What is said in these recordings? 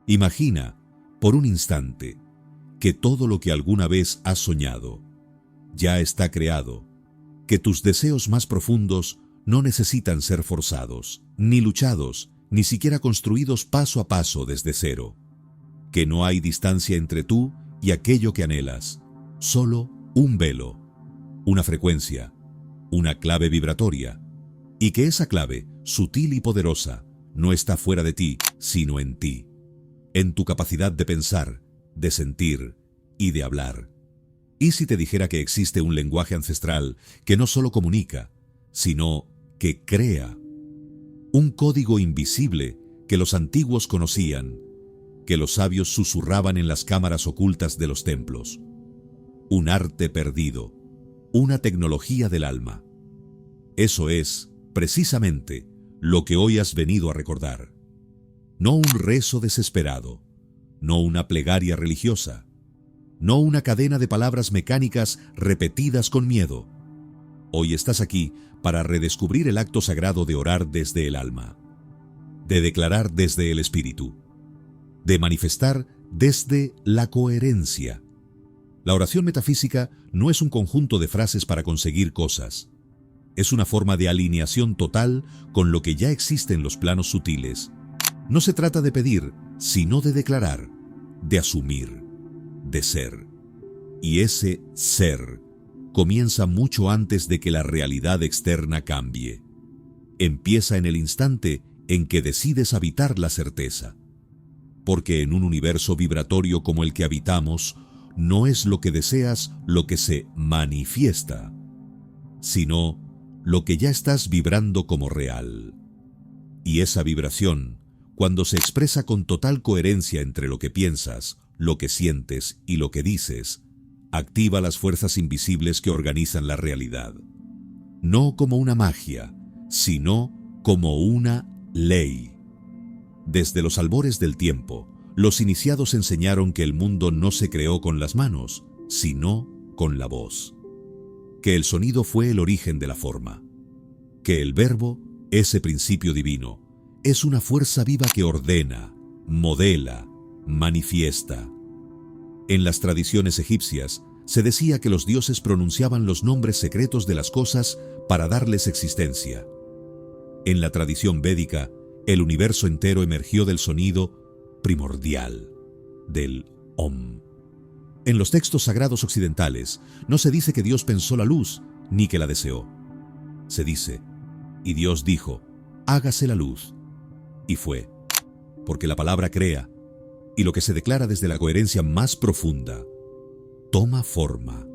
Imagina, por un instante, que todo lo que alguna vez has soñado ya está creado, que tus deseos más profundos no necesitan ser forzados, ni luchados, ni siquiera construidos paso a paso desde cero, que no hay distancia entre tú y aquello que anhelas, solo un velo, una frecuencia, una clave vibratoria, y que esa clave, sutil y poderosa, no está fuera de ti, sino en ti, en tu capacidad de pensar, de sentir y de hablar. ¿Y si te dijera que existe un lenguaje ancestral que no solo comunica, sino que crea? Un código invisible que los antiguos conocían, que los sabios susurraban en las cámaras ocultas de los templos. Un arte perdido, una tecnología del alma. Eso es, precisamente, lo que hoy has venido a recordar. No un rezo desesperado, no una plegaria religiosa, no una cadena de palabras mecánicas repetidas con miedo. Hoy estás aquí para redescubrir el acto sagrado de orar desde el alma, de declarar desde el espíritu, de manifestar desde la coherencia. La oración metafísica no es un conjunto de frases para conseguir cosas. Es una forma de alineación total con lo que ya existe en los planos sutiles. No se trata de pedir, sino de declarar, de asumir, de ser. Y ese ser comienza mucho antes de que la realidad externa cambie. Empieza en el instante en que decides habitar la certeza. Porque en un universo vibratorio como el que habitamos, no es lo que deseas lo que se manifiesta, sino lo que ya estás vibrando como real. Y esa vibración, cuando se expresa con total coherencia entre lo que piensas, lo que sientes y lo que dices, activa las fuerzas invisibles que organizan la realidad. No como una magia, sino como una ley. Desde los albores del tiempo, los iniciados enseñaron que el mundo no se creó con las manos, sino con la voz. Que el sonido fue el origen de la forma. Que el verbo, ese principio divino, es una fuerza viva que ordena, modela, manifiesta. En las tradiciones egipcias, se decía que los dioses pronunciaban los nombres secretos de las cosas para darles existencia. En la tradición védica, el universo entero emergió del sonido primordial, del Om. En los textos sagrados occidentales, no se dice que Dios pensó la luz, ni que la deseó. Se dice, y Dios dijo, hágase la luz. Y fue, porque la palabra crea, y lo que se declara desde la coherencia más profunda, toma forma.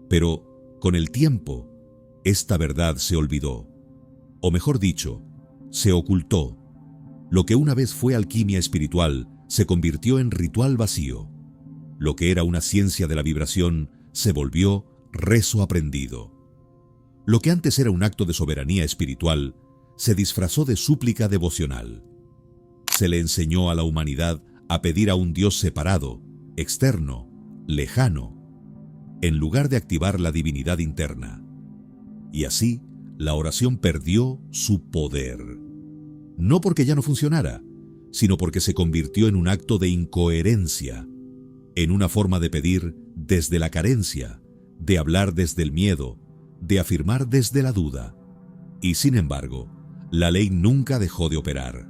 Pero, con el tiempo, esta verdad se olvidó, o mejor dicho, se ocultó. Lo que una vez fue alquimia espiritual se convirtió en ritual vacío. Lo que era una ciencia de la vibración se volvió rezo aprendido. Lo que antes era un acto de soberanía espiritual se disfrazó de súplica devocional. Se le enseñó a la humanidad a pedir a un Dios separado, externo, lejano, en lugar de activar la divinidad interna. Y así, la oración perdió su poder. No porque ya no funcionara, sino porque se convirtió en un acto de incoherencia, en una forma de pedir desde la carencia, de hablar desde el miedo, de afirmar desde la duda. Y sin embargo, la ley nunca dejó de operar,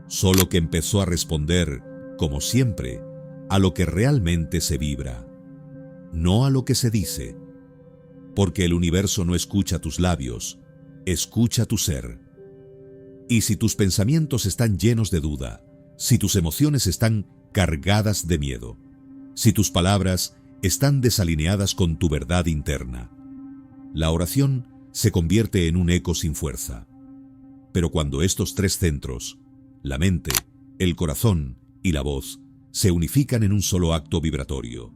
solo que empezó a responder, como siempre, a lo que realmente se vibra, no a lo que se dice, porque el universo no escucha tus labios, escucha tu ser. Y si tus pensamientos están llenos de duda, si tus emociones están cargadas de miedo, si tus palabras están desalineadas con tu verdad interna, la oración se convierte en un eco sin fuerza. Pero cuando estos tres centros, la mente, el corazón y la voz, se unifican en un solo acto vibratorio,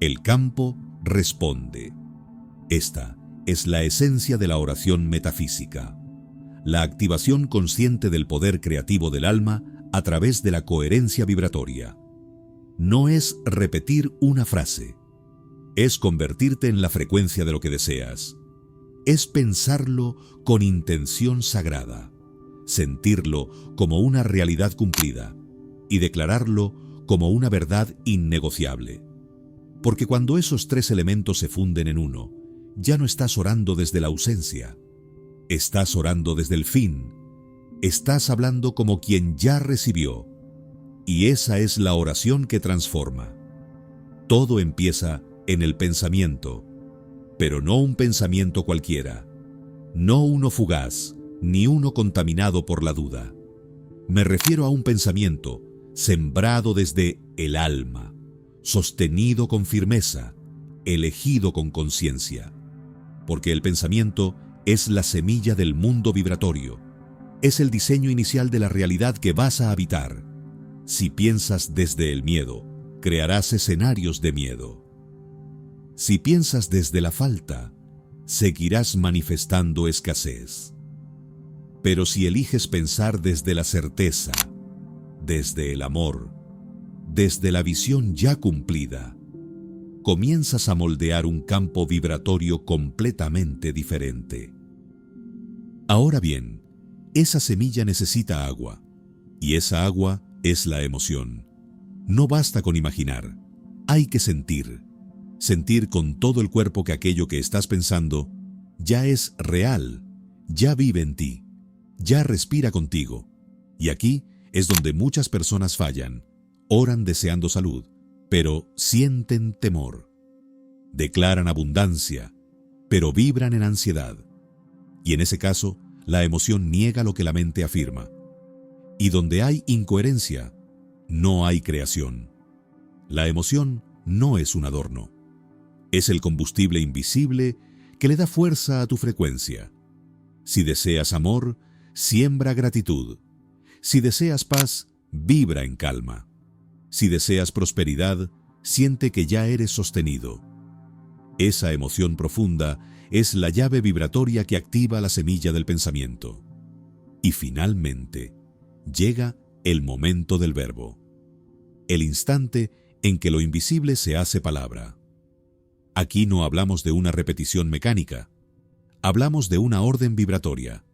el campo responde. Esta es la esencia de la oración metafísica, la activación consciente del poder creativo del alma a través de la coherencia vibratoria. No es repetir una frase, es convertirte en la frecuencia de lo que deseas. Es pensarlo con intención sagrada, sentirlo como una realidad cumplida, y declararlo como una verdad innegociable. Porque cuando esos tres elementos se funden en uno, ya no estás orando desde la ausencia, estás orando desde el fin, estás hablando como quien ya recibió, y esa es la oración que transforma. Todo empieza en el pensamiento, pero no un pensamiento cualquiera, no uno fugaz, ni uno contaminado por la duda. Me refiero a un pensamiento sembrado desde el alma, sostenido con firmeza, elegido con conciencia. Porque el pensamiento es la semilla del mundo vibratorio, es el diseño inicial de la realidad que vas a habitar. Si piensas desde el miedo, crearás escenarios de miedo. Si piensas desde la falta, seguirás manifestando escasez. Pero si eliges pensar desde la certeza, desde el amor, desde la visión ya cumplida, comienzas a moldear un campo vibratorio completamente diferente. Ahora bien, esa semilla necesita agua, y esa agua es la emoción. No basta con imaginar, hay que sentir. Sentir con todo el cuerpo que aquello que estás pensando ya es real, ya vive en ti, ya respira contigo. Y aquí es donde muchas personas fallan. Oran deseando salud, pero sienten temor. Declaran abundancia, pero vibran en ansiedad. Y en ese caso, la emoción niega lo que la mente afirma. Y donde hay incoherencia, no hay creación. La emoción no es un adorno. Es el combustible invisible que le da fuerza a tu frecuencia. Si deseas amor, siembra gratitud. Si deseas paz, vibra en calma. Si deseas prosperidad, siente que ya eres sostenido. Esa emoción profunda es la llave vibratoria que activa la semilla del pensamiento. Y finalmente, llega el momento del verbo. El instante en que lo invisible se hace palabra. Aquí no hablamos de una repetición mecánica. Hablamos de una orden vibratoria,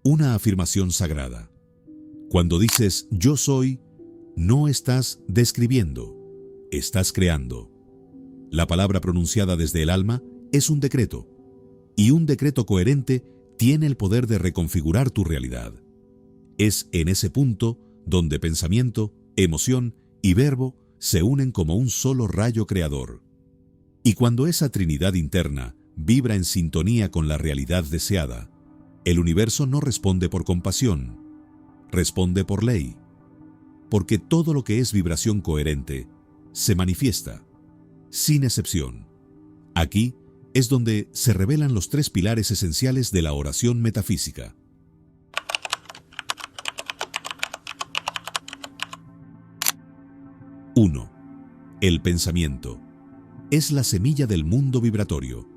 una afirmación sagrada. Cuando dices yo soy, no estás describiendo, estás creando. La palabra pronunciada desde el alma es un decreto, y un decreto coherente tiene el poder de reconfigurar tu realidad. Es en ese punto donde pensamiento, emoción y verbo se unen como un solo rayo creador. Y cuando esa trinidad interna vibra en sintonía con la realidad deseada, el universo no responde por compasión, responde por ley. Porque todo lo que es vibración coherente se manifiesta, sin excepción. Aquí es donde se revelan los tres pilares esenciales de la oración metafísica. 1. El pensamiento. Es la semilla del mundo vibratorio.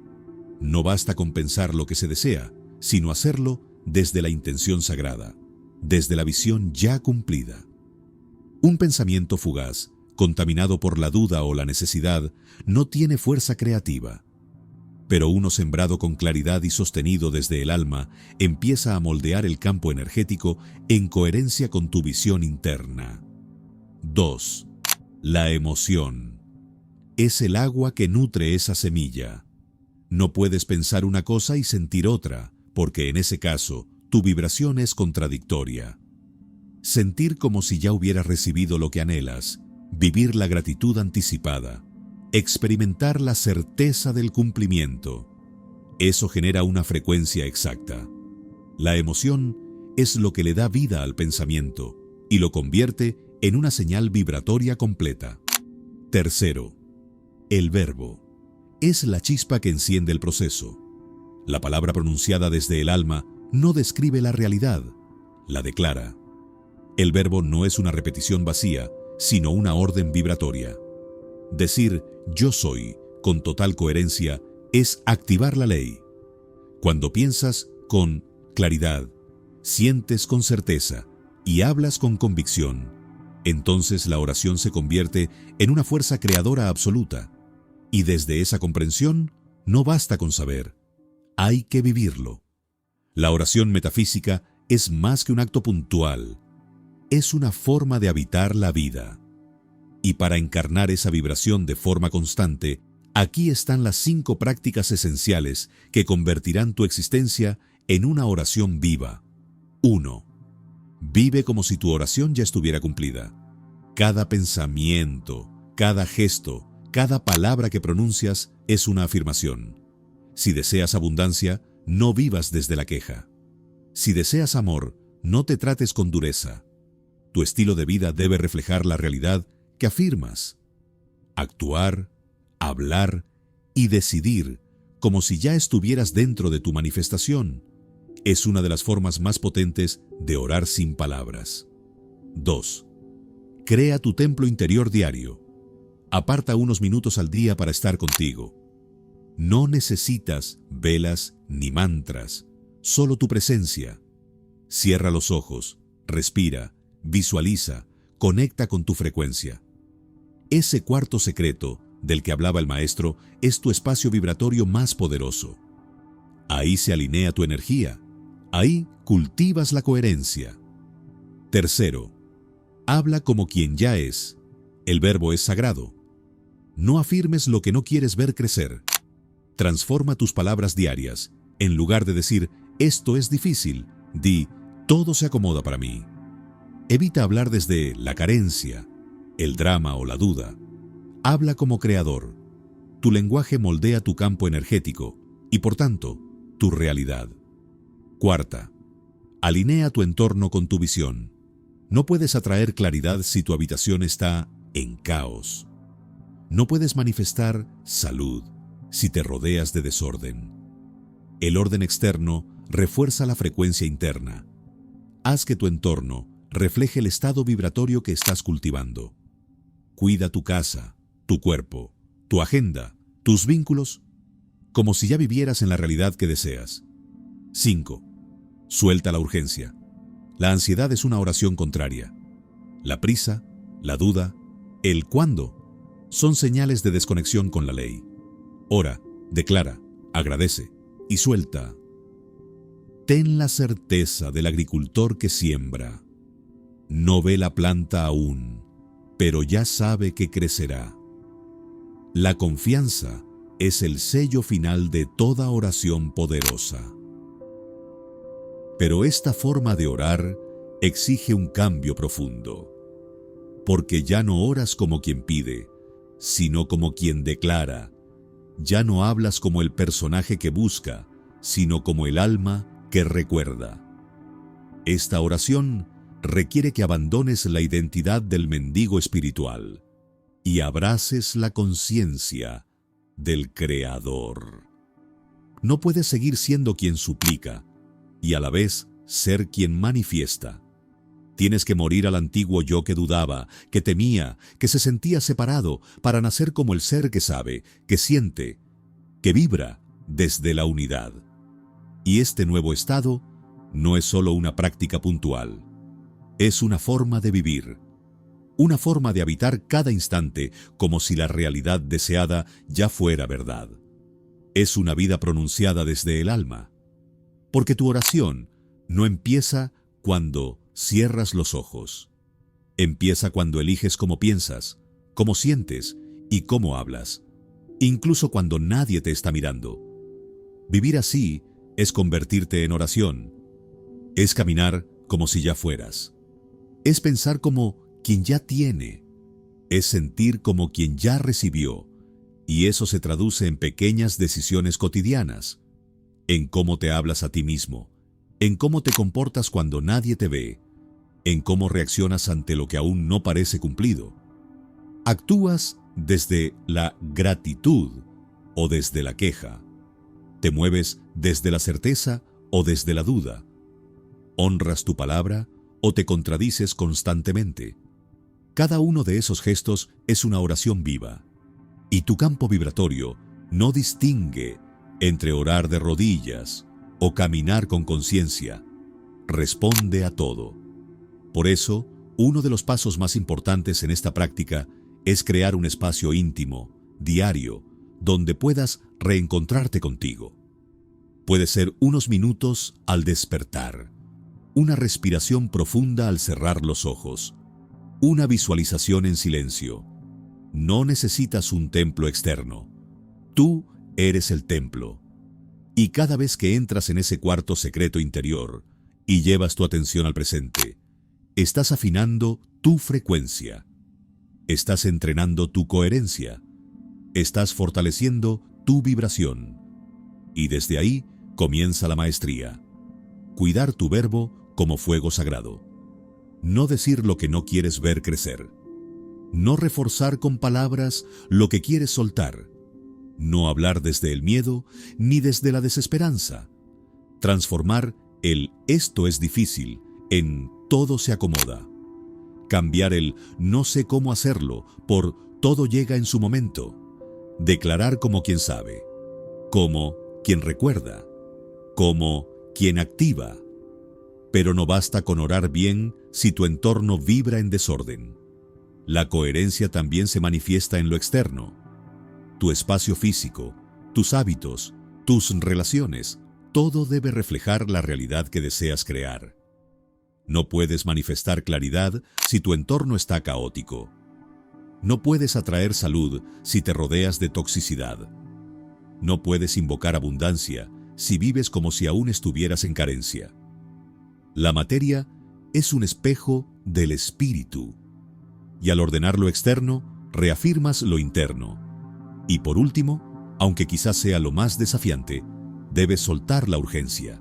No basta con pensar lo que se desea, sino hacerlo desde la intención sagrada, desde la visión ya cumplida. Un pensamiento fugaz, contaminado por la duda o la necesidad, no tiene fuerza creativa. Pero uno sembrado con claridad y sostenido desde el alma empieza a moldear el campo energético en coherencia con tu visión interna. 2. La emoción. Es el agua que nutre esa semilla. No puedes pensar una cosa y sentir otra, porque en ese caso, tu vibración es contradictoria. Sentir como si ya hubieras recibido lo que anhelas, vivir la gratitud anticipada, experimentar la certeza del cumplimiento. Eso genera una frecuencia exacta. La emoción es lo que le da vida al pensamiento y lo convierte en una señal vibratoria completa. 3. El verbo. Es la chispa que enciende el proceso. La palabra pronunciada desde el alma no describe la realidad, la declara. El verbo no es una repetición vacía, sino una orden vibratoria. Decir yo soy con total coherencia es activar la ley. Cuando piensas con claridad, sientes con certeza y hablas con convicción, entonces la oración se convierte en una fuerza creadora absoluta. Y desde esa comprensión, no basta con saber, hay que vivirlo. La oración metafísica es más que un acto puntual. es una forma de habitar la vida. Y para encarnar esa vibración de forma constante, aquí están las 5 prácticas esenciales que convertirán tu existencia en una oración viva. 1. Vive como si tu oración ya estuviera cumplida. Cada pensamiento, cada gesto, cada palabra que pronuncias es una afirmación. Si deseas abundancia, no vivas desde la queja. Si deseas amor, no te trates con dureza. Tu estilo de vida debe reflejar la realidad que afirmas. Actuar, hablar y decidir como si ya estuvieras dentro de tu manifestación es una de las formas más potentes de orar sin palabras. 2. Crea tu templo interior diario. Aparta unos minutos al día para estar contigo. No necesitas velas ni mantras, solo tu presencia. Cierra los ojos, respira, visualiza, conecta con tu frecuencia. Ese cuarto secreto del que hablaba el maestro es tu espacio vibratorio más poderoso. Ahí se alinea tu energía. Ahí cultivas la coherencia. 3. Habla como quien ya es. El verbo es sagrado. No afirmes lo que no quieres ver crecer. Transforma tus palabras diarias. En lugar de decir, esto es difícil, di, todo se acomoda para mí. Evita hablar desde la carencia, el drama o la duda. Habla como creador. Tu lenguaje moldea tu campo energético y, por tanto, tu realidad. 4. Alinea tu entorno con tu visión. No puedes atraer claridad si tu habitación está en caos. No puedes manifestar salud si te rodeas de desorden. El orden externo refuerza la frecuencia interna. Haz que tu entorno refleje el estado vibratorio que estás cultivando. Cuida tu casa, tu cuerpo, tu agenda, tus vínculos, como si ya vivieras en la realidad que deseas. 5. Suelta la urgencia. La ansiedad es una oración contraria. La prisa, la duda, el cuándo son señales de desconexión con la ley. Ora, declara, agradece y suelta. Ten la certeza del agricultor que siembra. No ve la planta aún, pero ya sabe que crecerá. La confianza es el sello final de toda oración poderosa. Pero esta forma de orar exige un cambio profundo, porque ya no oras como quien pide, sino como quien declara. Ya no hablas como el personaje que busca, sino como el alma que recuerda. Esta oración requiere que abandones la identidad del mendigo espiritual y abraces la conciencia del Creador. No puedes seguir siendo quien suplica y a la vez ser quien manifiesta. Tienes que morir al antiguo yo que dudaba, que temía, que se sentía separado, para nacer como el ser que sabe, que siente, que vibra desde la unidad. Y este nuevo estado no es solo una práctica puntual, es una forma de vivir, una forma de habitar cada instante como si la realidad deseada ya fuera verdad. Es una vida pronunciada desde el alma, porque tu oración no empieza cuando cierras los ojos. Empieza cuando eliges cómo piensas, cómo sientes y cómo hablas, incluso cuando nadie te está mirando. Vivir así es convertirte en oración. Es caminar como si ya fueras. Es pensar como quien ya tiene. Es sentir como quien ya recibió. Y eso se traduce en pequeñas decisiones cotidianas, en cómo te hablas a ti mismo, en cómo te comportas cuando nadie te ve, en cómo reaccionas ante lo que aún no parece cumplido. Actúas desde la gratitud o desde la queja. Te mueves desde la certeza o desde la duda. Honras tu palabra o te contradices constantemente. Cada uno de esos gestos es una oración viva. Y tu campo vibratorio no distingue entre orar de rodillas o caminar con conciencia. Responde a todo. Por eso, uno de los pasos más importantes en esta práctica es crear un espacio íntimo, diario, donde puedas reencontrarte contigo. Puede ser unos minutos al despertar, una respiración profunda al cerrar los ojos, una visualización en silencio. No necesitas un templo externo. Tú eres el templo. Y cada vez que entras en ese cuarto secreto interior y llevas tu atención al presente, estás afinando tu frecuencia. Estás entrenando tu coherencia. Estás fortaleciendo tu vibración. Y desde ahí comienza la maestría. Cuidar tu verbo como fuego sagrado. No decir lo que no quieres ver crecer. No reforzar con palabras lo que quieres soltar. No hablar desde el miedo ni desde la desesperanza. Transformar el esto es difícil en todo se acomoda. Cambiar el no sé cómo hacerlo por todo llega en su momento. Declarar como quien sabe, como quien recuerda, como quien activa. Pero no basta con orar bien si tu entorno vibra en desorden. La coherencia también se manifiesta en lo externo. Tu espacio físico, tus hábitos, tus relaciones, todo debe reflejar la realidad que deseas crear. No puedes manifestar claridad si tu entorno está caótico. No puedes atraer salud si te rodeas de toxicidad. No puedes invocar abundancia si vives como si aún estuvieras en carencia. La materia es un espejo del espíritu. Y al ordenar lo externo, reafirmas lo interno. Y por último, aunque quizás sea lo más desafiante, debes soltar la urgencia.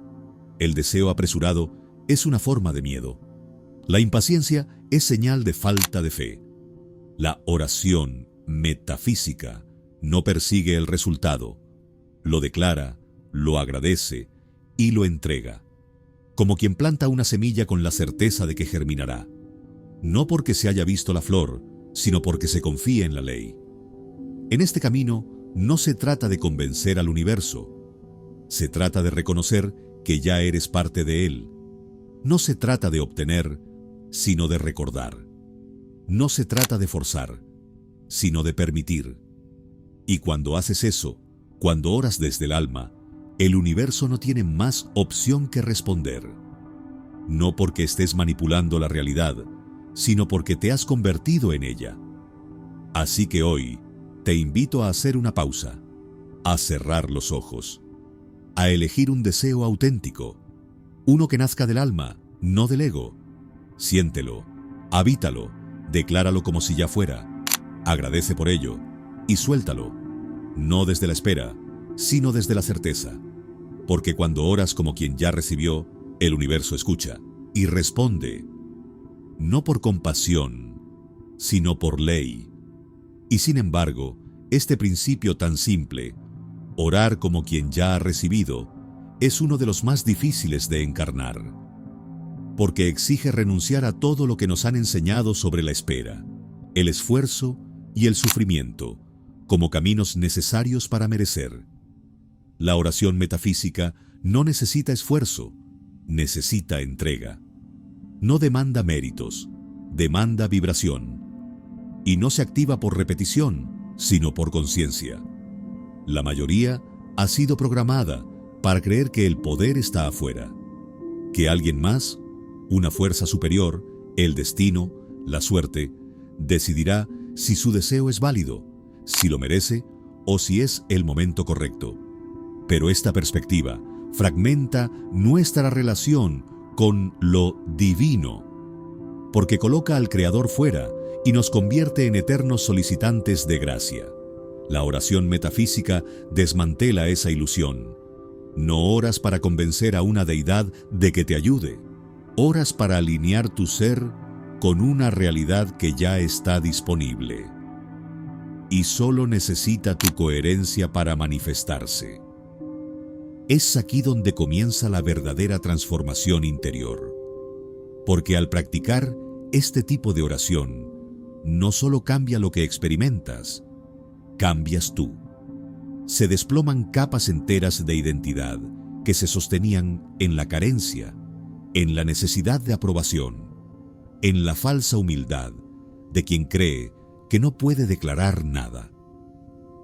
El deseo apresurado es una forma de miedo. La impaciencia es señal de falta de fe. La oración metafísica no persigue el resultado, lo declara, lo agradece y lo entrega, como quien planta una semilla con la certeza de que germinará, no porque se haya visto la flor, sino porque se confía en la ley. En este camino no se trata de convencer al universo, se trata de reconocer que ya eres parte de él. No se trata de obtener, sino de recordar. No se trata de forzar, sino de permitir. Y cuando haces eso, cuando oras desde el alma, el universo no tiene más opción que responder. No porque estés manipulando la realidad, sino porque te has convertido en ella. Así que hoy te invito a hacer una pausa, a cerrar los ojos, a elegir un deseo auténtico, uno que nazca del alma, no del ego. Siéntelo, habítalo, decláralo como si ya fuera, agradece por ello y suéltalo, no desde la espera, sino desde la certeza. Porque cuando oras como quien ya recibió, el universo escucha y responde, no por compasión, sino por ley. Y sin embargo, este principio tan simple, orar como quien ya ha recibido, es uno de los más difíciles de encarnar, porque exige renunciar a todo lo que nos han enseñado sobre la espera, el esfuerzo y el sufrimiento, como caminos necesarios para merecer. La oración metafísica no necesita esfuerzo, necesita entrega. No demanda méritos, demanda vibración. Y no se activa por repetición, sino por conciencia. La mayoría ha sido programada para creer que el poder está afuera, que alguien más, una fuerza superior, el destino, la suerte, decidirá si su deseo es válido, si lo merece o si es el momento correcto. Pero esta perspectiva fragmenta nuestra relación con lo divino, porque coloca al Creador fuera y nos convierte en eternos solicitantes de gracia. La oración metafísica desmantela esa ilusión. No oras para convencer a una deidad de que te ayude. Oras para alinear tu ser con una realidad que ya está disponible. Y solo necesita tu coherencia para manifestarse. Es aquí donde comienza la verdadera transformación interior. Porque al practicar este tipo de oración, no solo cambia lo que experimentas, cambias tú. Se desploman capas enteras de identidad que se sostenían en la carencia, en la necesidad de aprobación, en la falsa humildad de quien cree que no puede declarar nada.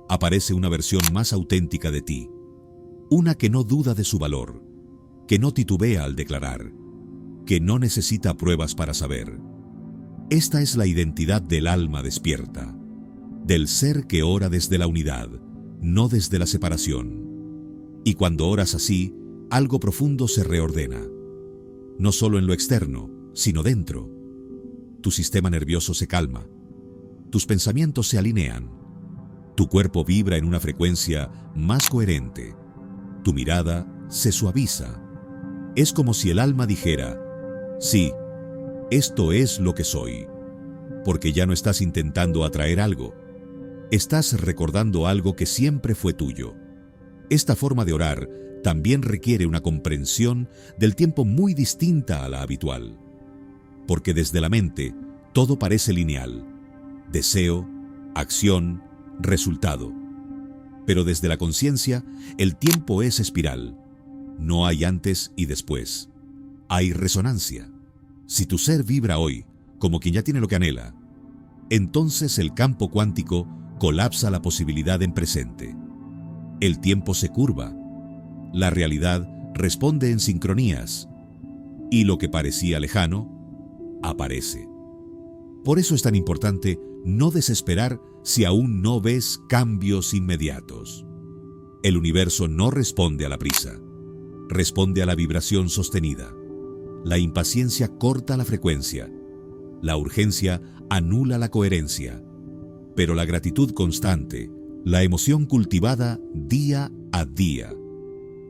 Aparece una versión más auténtica de ti, una que no duda de su valor, que no titubea al declarar, que no necesita pruebas para saber. Esta es la identidad del alma despierta, del ser que ora desde la unidad, no desde la separación. Y cuando oras así, algo profundo se reordena, no solo en lo externo, sino dentro. Tu sistema nervioso se calma, tus pensamientos se alinean, tu cuerpo vibra en una frecuencia más coherente, tu mirada se suaviza. Es como si el alma dijera: sí, esto es lo que soy, porque ya no estás intentando atraer algo, estás recordando algo que siempre fue tuyo. Esta forma de orar también requiere una comprensión del tiempo muy distinta a la habitual, porque desde la mente todo parece lineal: deseo, acción, resultado. Pero desde la conciencia el tiempo es espiral. No hay antes y después. Hay resonancia. Si tu ser vibra hoy como quien ya tiene lo que anhela, entonces el campo cuántico colapsa la posibilidad en presente. El tiempo se curva. La realidad responde en sincronías. Y lo que parecía lejano, aparece. Por eso es tan importante no desesperar si aún no ves cambios inmediatos. El universo no responde a la prisa, responde a la vibración sostenida. La impaciencia corta la frecuencia, la urgencia anula la coherencia, pero la gratitud constante, la emoción cultivada día a día,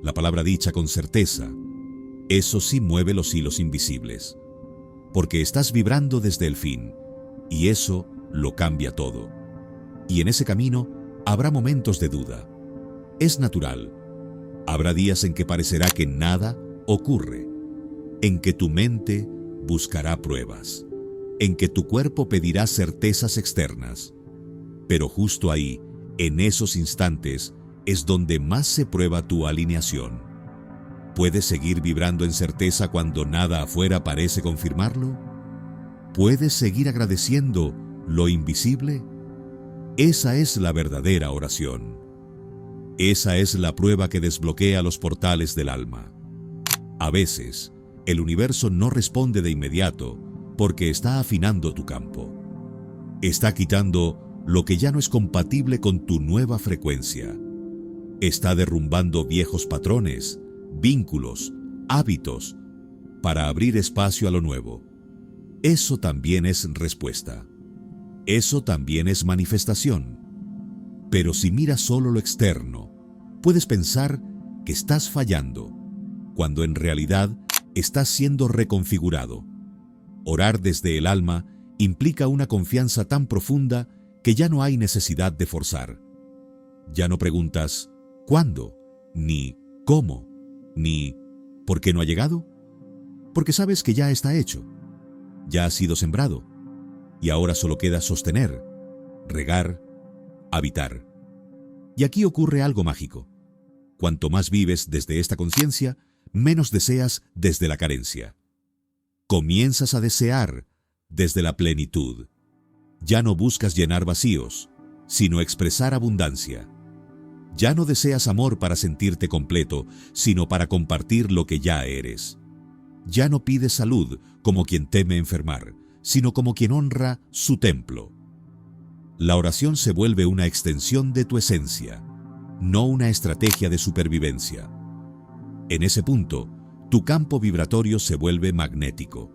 la palabra dicha con certeza, eso sí mueve los hilos invisibles, porque estás vibrando desde el fin, y eso lo cambia todo. Y en ese camino habrá momentos de duda. Es natural. Habrá días en que parecerá que nada ocurre, en que tu mente buscará pruebas, en que tu cuerpo pedirá certezas externas. Pero justo ahí, en esos instantes, es donde más se prueba tu alineación. ¿Puedes seguir vibrando en certeza cuando nada afuera parece confirmarlo? ¿Puedes seguir agradeciendo lo invisible? Esa es la verdadera oración. Esa es la prueba que desbloquea los portales del alma. A veces, el universo no responde de inmediato porque está afinando tu campo. Está quitando lo que ya no es compatible con tu nueva frecuencia. Está derrumbando viejos patrones, vínculos, hábitos, para abrir espacio a lo nuevo. Eso también es respuesta. Eso también es manifestación. Pero si miras solo lo externo, puedes pensar que estás fallando, cuando en realidad estás siendo reconfigurado. Orar desde el alma implica una confianza tan profunda que ya no hay necesidad de forzar. Ya no preguntas ¿cuándo?, ni ¿cómo?, ni ¿por qué no ha llegado? Porque sabes que ya está hecho, ya ha sido sembrado, y ahora solo queda sostener, regar, habitar. Y aquí ocurre algo mágico. Cuanto más vives desde esta conciencia, menos deseas desde la carencia. Comienzas a desear desde la plenitud. Ya no buscas llenar vacíos, sino expresar abundancia. Ya no deseas amor para sentirte completo, sino para compartir lo que ya eres. Ya no pides salud como quien teme enfermar, sino como quien honra su templo. La oración se vuelve una extensión de tu esencia, no una estrategia de supervivencia. En ese punto, tu campo vibratorio se vuelve magnético.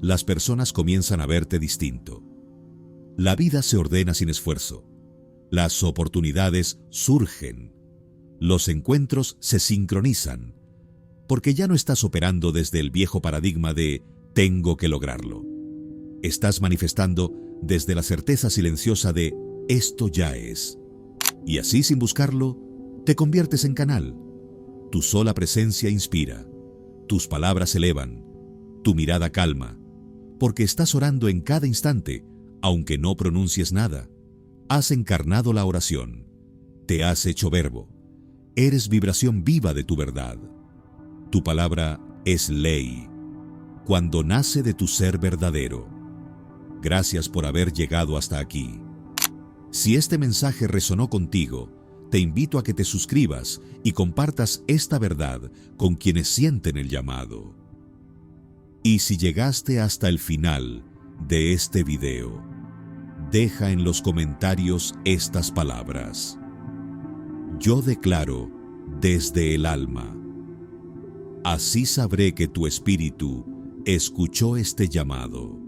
Las personas comienzan a verte distinto. La vida se ordena sin esfuerzo. Las oportunidades surgen. Los encuentros se sincronizan, porque ya no estás operando desde el viejo paradigma de tengo que lograrlo. Estás manifestando desde la certeza silenciosa de esto ya es. Y así, sin buscarlo, te conviertes en canal. Tu sola presencia inspira, tus palabras elevan, tu mirada calma, porque estás orando en cada instante, aunque no pronuncies nada. Has encarnado la oración, te has hecho verbo, eres vibración viva de tu verdad. Tu palabra es ley, cuando nace de tu ser verdadero. Gracias por haber llegado hasta aquí. Si este mensaje resonó contigo, te invito a que te suscribas y compartas esta verdad con quienes sienten el llamado. Y si llegaste hasta el final de este video, deja en los comentarios estas palabras. Yo declaro desde el alma. Así sabré que tu espíritu escuchó este llamado.